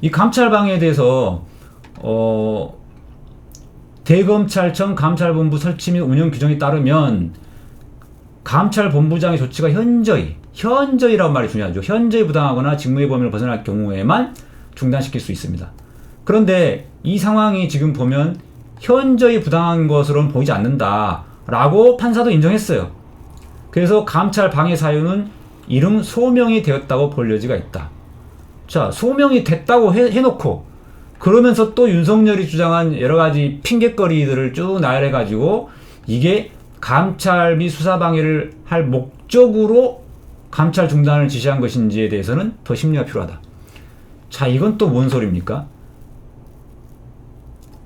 이 감찰방해에 대해서 대검찰청 감찰본부 설치 및 운영 규정에 따르면 감찰본부장의 조치가 현저히라는 말이 중요하죠. 현저히 부당하거나 직무의 범위를 벗어날 경우에만 중단시킬 수 있습니다. 그런데 이 상황이 지금 보면 현저히 부당한 것으로는 보이지 않는다라고 판사도 인정했어요. 그래서 감찰 방해 사유는 이름 소명이 되었다고 볼 여지가 있다. 자, 소명이 됐다고 해놓고 그러면서 또 윤석열이 주장한 여러 가지 핑곗거리들을 쭉 나열해가지고 이게 감찰 및 수사 방해를 할 목적으로 감찰 중단을 지시한 것인지에 대해서는 더 심리가 필요하다. 자, 이건 또 뭔 소리입니까?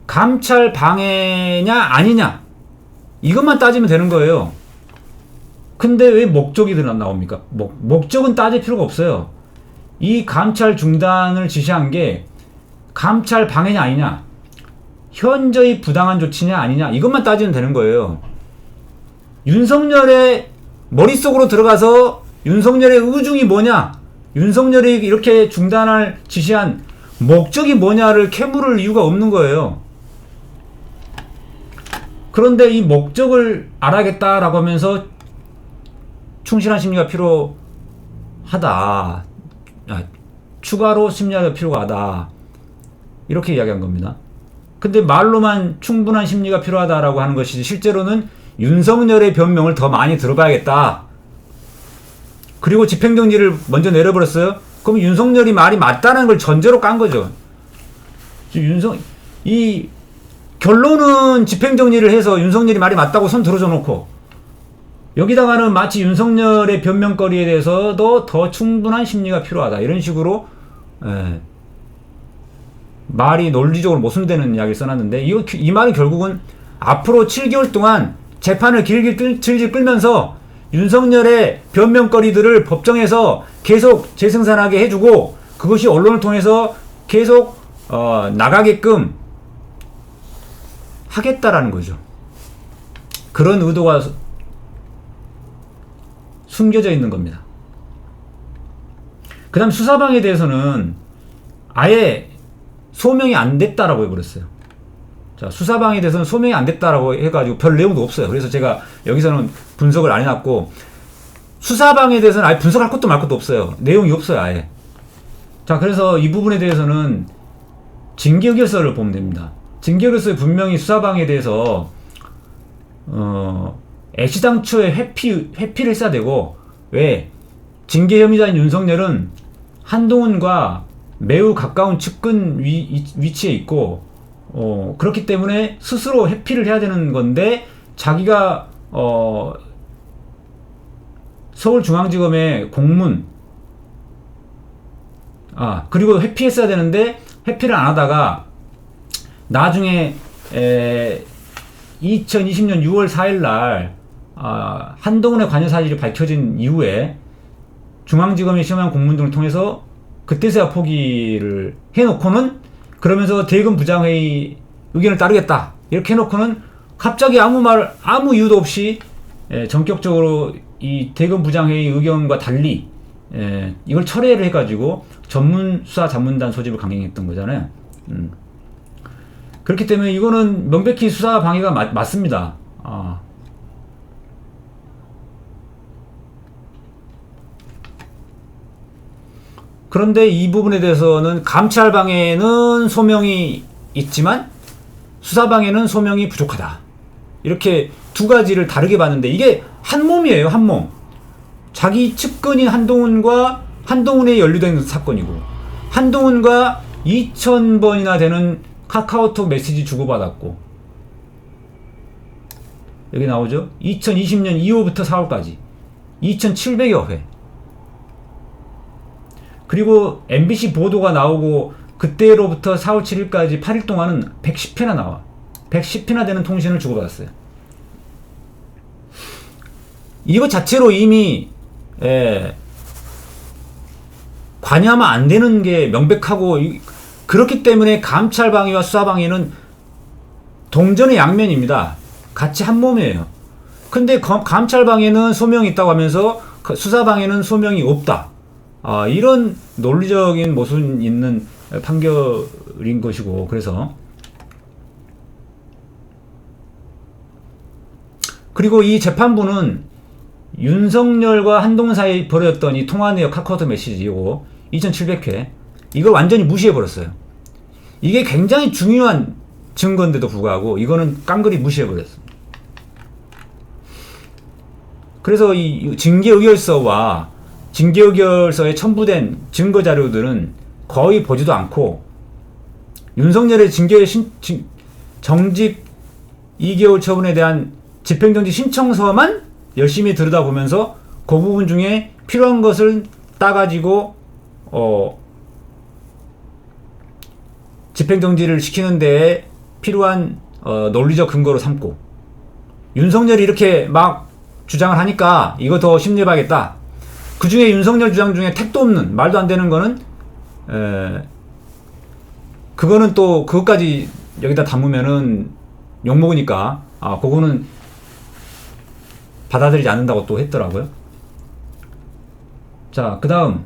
감찰 방해냐 아니냐 이것만 따지면 되는 거예요. 근데 왜 목적이 나옵니까? 목적은 따질 필요가 없어요. 이 감찰 중단을 지시한 게 감찰 방해냐 아니냐, 현저히 부당한 조치냐 아니냐 이것만 따지면 되는 거예요. 윤석열의 머릿속으로 들어가서 윤석열의 의중이 뭐냐, 윤석열이 이렇게 중단을 지시한 목적이 뭐냐를 캐물을 이유가 없는 거예요. 그런데 이 목적을 알아야겠다라고 하면서 충실한 심리가 필요하다, 추가로 심리가 필요하다 이렇게 이야기한 겁니다. 근데 말로만 충분한 심리가 필요하다라고 하는 것이지 실제로는 윤석열의 변명을 더 많이 들어봐야겠다. 그리고 집행정지를 먼저 내려버렸어요. 그럼 윤석열이 말이 맞다는 걸 전제로 깐 거죠. 이 결론은 집행정지를 해서 윤석열이 말이 맞다고 손 들어줘 놓고 여기다가는 마치 윤석열의 변명거리에 대해서도 더 충분한 심리가 필요하다 이런 식으로 말이 논리적으로 모순되는 이야기를 써놨는데 이 말은 결국은 앞으로 7개월 동안 재판을 질질 끌면서 윤석열의 변명거리들을 법정에서 계속 재생산하게 해주고 그것이 언론을 통해서 계속 나가게끔 하겠다라는 거죠. 그런 의도가 숨겨져 있는 겁니다. 그 다음 수사방에 대해서는 아예 소명이 안 됐다라고 해버렸어요. 자, 수사방에 대해서는 소명이 안 됐다라고 해가지고 별 내용도 없어요. 그래서 제가 여기서는 분석을 안 해놨고 수사방에 대해서는 아예 분석할 것도 말 것도 없어요. 내용이 없어요, 아예. 자, 그래서 이 부분에 대해서는 징계의결서를 보면 됩니다. 징계의결서에 분명히 수사방에 대해서 애시당초에 회피를 했어야 되고, 왜? 징계 혐의자인 윤석열은 한동훈과 매우 가까운 측근 위치에 있고, 그렇기 때문에 스스로 회피를 해야 되는 건데, 자기가, 서울중앙지검의 공문, 그리고 회피했어야 되는데, 회피를 안 하다가, 나중에, 2020년 6월 4일날, 한동훈의 관여 사실이 밝혀진 이후에, 중앙지검의 시험한 공문 등을 통해서, 그때서야 포기를 해놓고는, 그러면서 대검 부장회의 의견을 따르겠다 이렇게 해놓고는 갑자기 아무 이유도 없이 전격적으로 이 대검 부장회의 의견과 달리 이걸 철회를 해가지고 전문수사 자문단 소집을 강행했던 거잖아요. 그렇기 때문에 이거는 명백히 수사 방해가 맞습니다. 그런데 이 부분에 대해서는 감찰방해는 소명이 있지만 수사방해는 소명이 부족하다. 이렇게 두 가지를 다르게 봤는데 이게 한 몸이에요, 한 몸. 자기 측근인 한동훈에 연루된 사건이고 한동훈과 2000번이나 되는 카카오톡 메시지 주고받았고 여기 나오죠? 2020년 2월부터 4월까지 2700여 회. 그리고 MBC 보도가 나오고 그때로부터 4월 7일까지 8일 동안은 110회나 나와. 110회나 되는 통신을 주고받았어요. 이거 자체로 이미 관여하면 안 되는 게 명백하고 그렇기 때문에 감찰방해와 수사방해는 동전의 양면입니다. 같이 한 몸이에요. 근데 감찰방해는 소명이 있다고 하면서 수사방해는 소명이 없다. 이런 논리적인 모순 있는 판결인 것이고, 그래서 그리고 이 재판부는 윤석열과 한동훈 사이에 벌어졌던 이 통화 내역 카카오톡 메시지고 2700회 이걸 완전히 무시해버렸어요. 이게 굉장히 중요한 증거인데도 불구하고 이거는 깡그리 무시해버렸습니다. 그래서 이 징계의결서와 징계의결서에 첨부된 증거자료들은 거의 보지도 않고 윤석열의 정직 2개월 처분에 대한 집행정지 신청서만 열심히 들여다보면서 그 부분 중에 필요한 것을 따가지고 집행정지를 시키는 데에 필요한 논리적 근거로 삼고, 윤석열이 이렇게 막 주장을 하니까 이거 더 심리해봐야겠다. 그 중에 윤석열 주장 중에 택도 없는 말도 안 되는 거는 그거는 또 그것까지 여기다 담으면은 욕먹으니까 그거는 받아들이지 않는다고 또 했더라고요. 자, 그 다음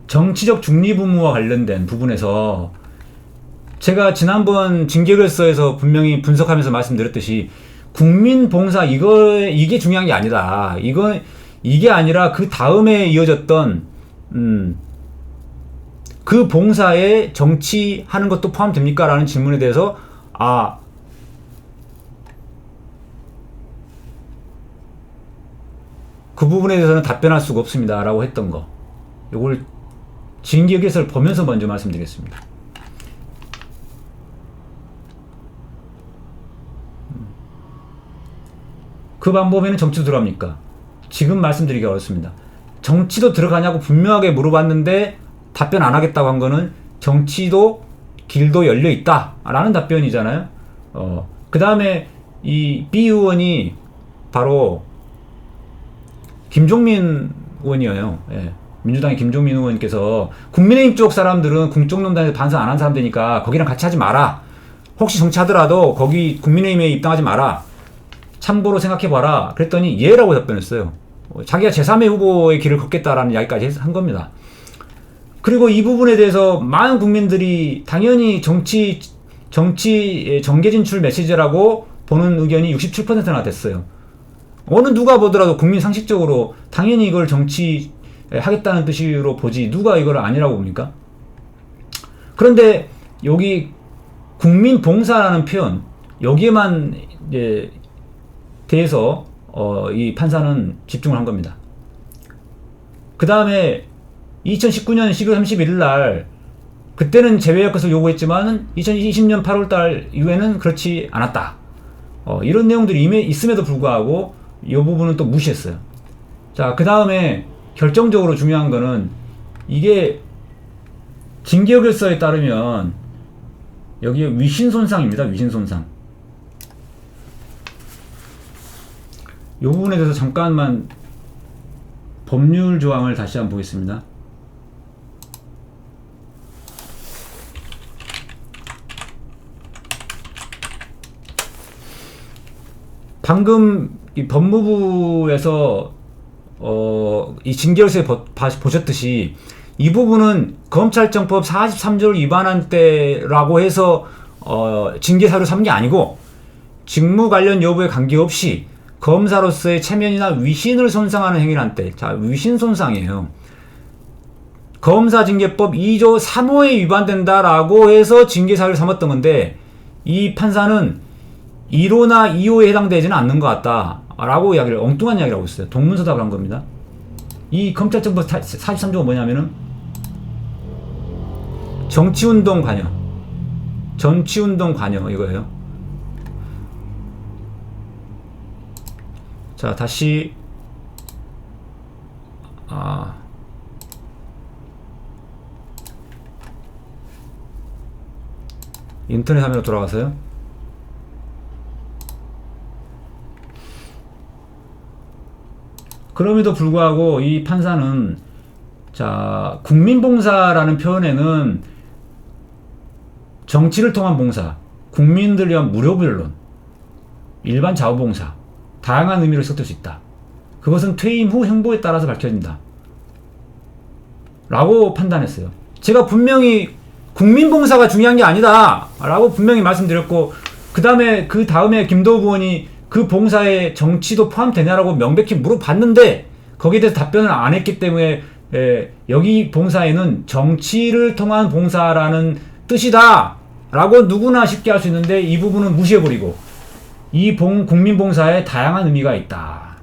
정치적 중립 의무와 관련된 부분에서 제가 지난번 징계결서에서 분명히 분석하면서 말씀드렸듯이 국민봉사 이게 중요한 게 아니다. 이게 아니라 그 다음에 이어졌던 그 봉사에 정치하는 것도 포함됩니까? 라는 질문에 대해서 그 부분에 대해서는 답변할 수가 없습니다. 라고 했던 거. 요걸 징계결서를 보면서 먼저 말씀드리겠습니다. 그 방법에는 정치도 들어갑니까? 지금 말씀드리기 어렵습니다. 정치도 들어가냐고 분명하게 물어봤는데 답변 안 하겠다고 한 거는 정치도 길도 열려 있다 라는 답변이잖아요. 그 다음에 이 B 의원이 바로 김종민 의원이에요. 예. 민주당의 김종민 의원께서 국민의힘 쪽 사람들은 국정농단에서 반성 안 한 사람들이니까 거기랑 같이 하지 마라. 혹시 정치하더라도 거기 국민의힘에 입당하지 마라. 참고로 생각해봐라. 그랬더니 예라고 답변했어요. 자기가 제3의 후보의 길을 걷겠다라는 이야기까지 한 겁니다. 그리고 이 부분에 대해서 많은 국민들이 당연히 정치 정계 진출 메시지라고 보는 의견이 67%나 됐어요. 어느 누가 보더라도 국민 상식적으로 당연히 이걸 정치 하겠다는 뜻으로 보지 누가 이걸 아니라고 봅니까? 그런데 여기 국민봉사라는 표현 여기에만 대해서 이 판사는 집중을 한 겁니다. 그 다음에 2019년 12월 31일 날 그때는 제외할 것을 요구했지만 2020년 8월 달 이후에는 그렇지 않았다. 이런 내용들이 이미 있음에도 불구하고 이 부분은 또 무시했어요. 자, 그 다음에 결정적으로 중요한 거는 이게 징계결서에 따르면 여기에 위신손상입니다. 위신손상. 이 부분에 대해서 잠깐만 법률 조항을 다시 한번 보겠습니다. 방금 이 법무부에서 이 징계결서에 보셨듯이 이 부분은 검찰청법 43조를 위반한 때라고 해서 징계사유를 삼은 게 아니고 직무 관련 여부에 관계없이 검사로서의 체면이나 위신을 손상하는 행위를 한 때, 자, 위신 손상이에요. 검사징계법 2조 3호에 위반된다라고 해서 징계사유를 삼았던 건데 이 판사는 1호나 2호에 해당되지는 않는 것 같다 라고 이야기를 엉뚱한 이야기를 하고 있어요. 동문서답을 한 겁니다. 이 검찰청법 43조가 뭐냐면은 정치운동 관여 이거예요. 자, 다시 인터넷 화면으로 돌아가서요. 그럼에도 불구하고 이 판사는 자, 국민봉사라는 표현에는 정치를 통한 봉사, 국민들 위한 무료 변론, 일반 자원봉사, 다양한 의미를 섞을 수 있다. 그것은 퇴임 후 행보에 따라서 밝혀진다 라고 판단했어요. 제가 분명히 국민봉사가 중요한 게 아니다 라고 분명히 말씀드렸고, 그 다음에 김도우 의원이 그 봉사에 정치도 포함되냐라고 명백히 물어봤는데 거기에 대해서 답변을 안 했기 때문에 여기 봉사에는 정치를 통한 봉사라는 뜻이다 라고 누구나 쉽게 할 수 있는데, 이 부분은 무시해버리고 이 국민봉사에 다양한 의미가 있다,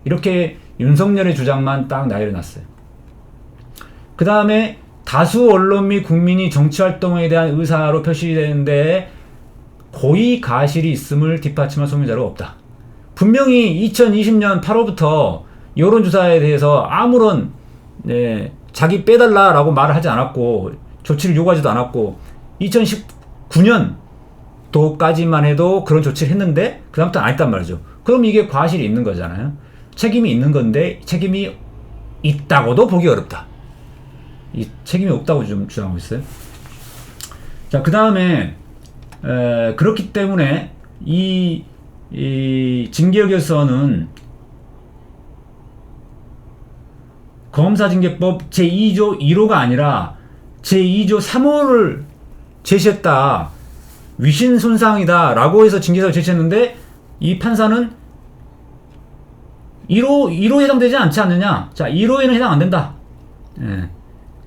이렇게 윤석열의 주장만 딱 나열해놨어요. 그 다음에 다수 언론 및 국민이 정치활동에 대한 의사로 표시되는데 고의 가실이 있음을 뒷받침할 소명자료가 없다. 분명히 2020년 8월부터 여론조사에 대해서 아무런 자기 빼달라라고 말을 하지 않았고 조치를 요구하지도 않았고, 2019년도까지만 해도 그런 조치를 했는데 그 다음부터는 안 했단 말이죠. 그럼 이게 과실이 있는 거잖아요. 책임이 있는 건데 책임이 있다고도 보기 어렵다. 이 책임이 없다고 좀 주장하고 있어요. 자, 그 다음에 그렇기 때문에 이 징계역에서는 검사징계법 제2조 1호가 아니라 제2조 3호를 제시했다, 위신 손상이다 라고 해서 징계사를 제시했는데, 이 판사는 1호 해당되지 않지 않느냐. 자, 1호에는 해당 안 된다.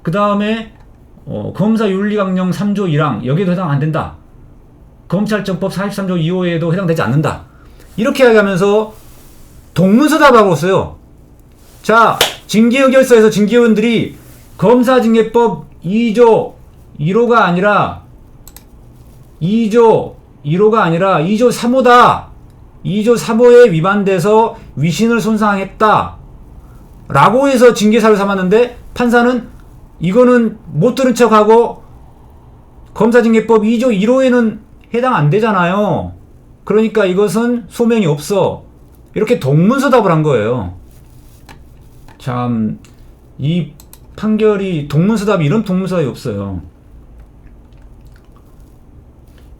그 다음에 검사윤리강령 3조 1항 여기에도 해당 안 된다. 검찰청법 43조 2호에도 해당되지 않는다. 이렇게 이야기하면서 동문서답하고 있어요. 자, 징계의결서에서 징계위원들이 검사징계법 2조 1호가 아니라 2조 3호다. 2조 3호에 위반돼서 위신을 손상했다 라고 해서 징계사를 삼았는데, 판사는 이거는 못 들은 척하고 검사징계법 2조 1호에는 해당 안 되잖아요. 그러니까 이것은 소명이 없어. 이렇게 동문서답을 한 거예요. 참, 이 판결이 동문서답이 이런 동문서답이 없어요.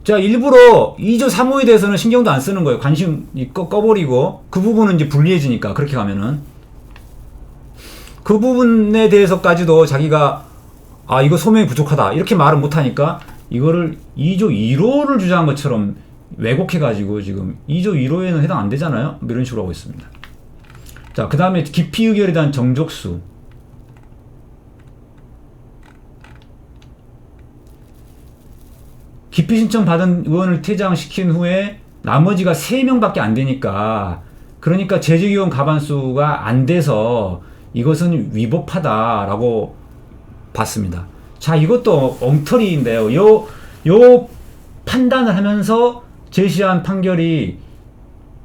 자, 일부러 2조 3호에 대해서는 신경도 안 쓰는 거예요. 관심 꺼버리고, 그 부분은 이제 불리해지니까, 그렇게 가면은. 그 부분에 대해서까지도 자기가, 이거 소명이 부족하다, 이렇게 말을 못하니까, 이거를 2조 1호를 주장한 것처럼 왜곡해가지고, 지금 2조 1호에는 해당 안 되잖아요? 이런 식으로 하고 있습니다. 자, 그 다음에 기피 의결에 대한 정족수. 기피 신청 받은 의원을 퇴장시킨 후에 나머지가 3명밖에 안 되니까, 그러니까 재직의원 가반수가 안 돼서 이것은 위법하다라고 봤습니다. 자, 이것도 엉터리인데요. 요 판단을 하면서 제시한 판결이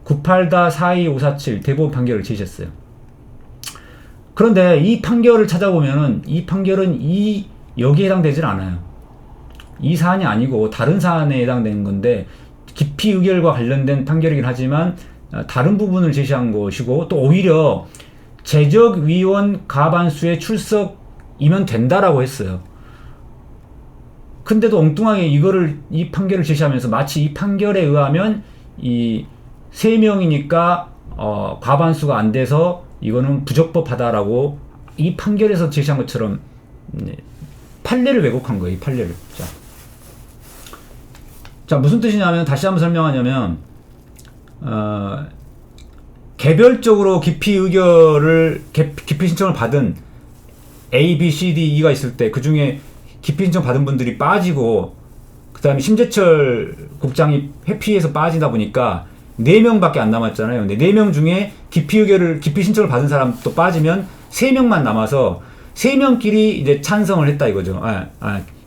98-42547 대법원 판결을 제시했어요. 그런데 이 판결을 찾아보면은 이 판결은 여기에 해당되질 않아요. 이 사안이 아니고 다른 사안에 해당되는 건데, 기피 의결과 관련된 판결이긴 하지만 다른 부분을 제시한 것이고, 또 오히려 재적위원 가반수의 출석이면 된다라고 했어요. 근데도 엉뚱하게 이 판결을 제시하면서 마치 이 판결에 의하면 이 3명이니까 과반수가 안 돼서 이거는 부적법하다라고 이 판결에서 제시한 것처럼 판례를 왜곡한 거예요. 이 판례를. 자, 무슨 뜻이냐면, 다시 한번 설명하냐면, 개별적으로 기피 신청을 받은 A, B, C, D, E가 있을 때, 그 중에 기피 신청 받은 분들이 빠지고, 그 다음에 심재철 국장이 회피해서 빠지다 보니까 4명밖에 안 남았잖아요. 근데 4명 중에 기피 신청을 받은 사람도 빠지면 3명만 남아서 3명끼리 이제 찬성을 했다 이거죠.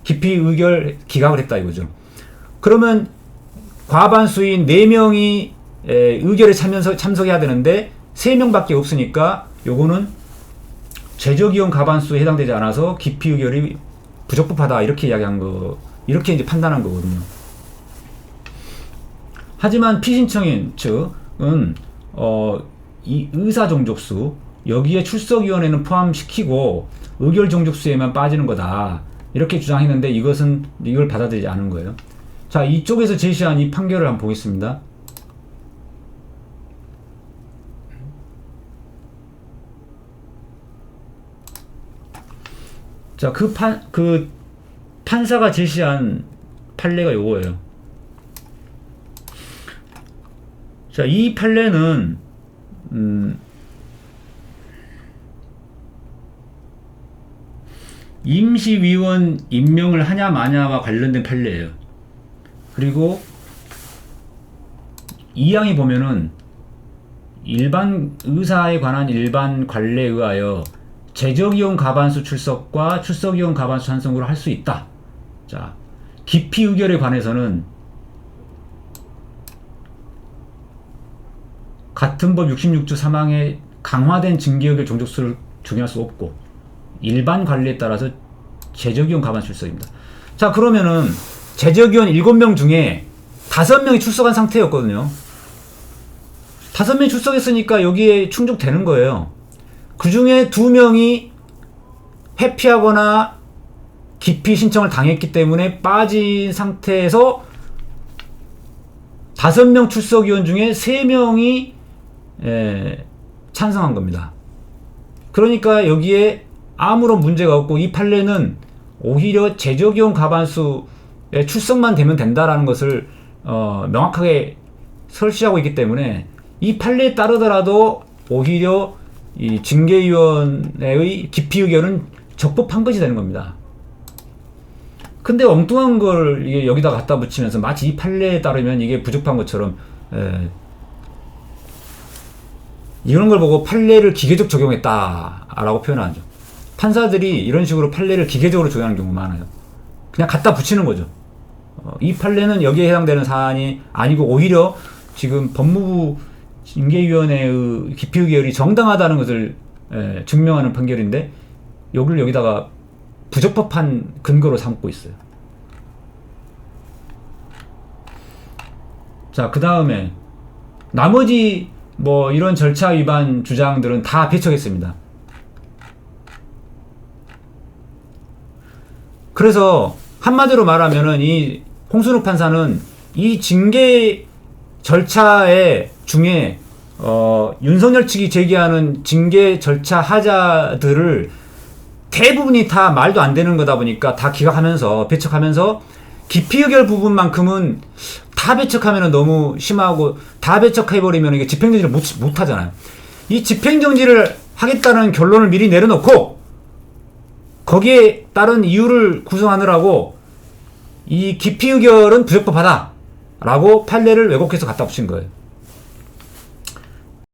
기피 의결 기각을 했다 이거죠. 그러면 과반수인 4명이 의결에 참석해야 되는데 3명밖에 없으니까 요거는 재적위원 가반수에 해당되지 않아서 기피 의결이 부적법하다, 이렇게 이야기한 거, 이렇게 이제 판단한 거거든요. 하지만 피신청인 측은 이 의사 정족수, 여기에 출석위원회는 포함시키고 의결 정족수에만 빠지는 거다, 이렇게 주장했는데, 이걸 받아들이지 않은 거예요. 자, 이쪽에서 제시한 이 판결을 한번 보겠습니다. 자, 그 판사가 제시한 판례가 요거예요. 자, 이 판례는 임시위원 임명을 하냐 마냐와 관련된 판례예요. 그리고 이 항이 보면은 일반 의사에 관한 일반 관례에 의하여 재적위원 과반수 출석과 출석위원 과반수 찬성으로 할 수 있다. 자, 기피 의결에 관해서는 같은 법 66조 3항에 강화된 징계의결 종족수를 적용할 수 없고 일반 관례에 따라서 재적위원 과반수 출석입니다. 자, 그러면은 재적위원 7명 중에 5명이 출석한 상태였거든요. 5명이 출석했으니까 여기에 충족되는 거예요. 그 중에 2명이 회피하거나 기피 신청을 당했기 때문에 빠진 상태에서 5명 출석위원 중에 3명이 찬성한 겁니다. 그러니까 여기에 아무런 문제가 없고 이 판례는 오히려 재적위원 과반수의 출석만 되면 된다라는 것을 명확하게 설치하고 있기 때문에 이 판례에 따르더라도 오히려 이 징계위원회의 기피 의결은 적법한 것이 되는 겁니다. 근데 엉뚱한 걸 이게 여기다 갖다 붙이면서 마치 이 판례에 따르면 이게 부적합한 것처럼 이런 걸 보고 판례를 기계적 적용했다라고 표현하죠. 판사들이 이런 식으로 판례를 기계적으로 적용하는 경우가 많아요. 그냥 갖다 붙이는 거죠. 이 판례는 여기에 해당되는 사안이 아니고 오히려 지금 법무부 징계위원회의 기피 의결이 정당하다는 것을 증명하는 판결인데 여기를 여기다가 부적법한 근거로 삼고 있어요. 자, 그 다음에 나머지 뭐 이런 절차 위반 주장들은 다 배척했습니다. 그래서 한마디로 말하면은 이 홍순욱 판사는 이 징계 절차의 중에 윤석열 측이 제기하는 징계 절차 하자들을 대부분이 다 말도 안 되는 거다 보니까 다 기각하면서 배척하면서 기피 의결 부분만큼은 다 배척하면 너무 심하고 다 배척해버리면 이게 집행정지를 못 하잖아요. 이 집행정지를 하겠다는 결론을 미리 내려놓고 거기에 따른 이유를 구성하느라고 이 기피 의결은 부적법하다 라고 판례를 왜곡해서 갖다 붙인 거예요.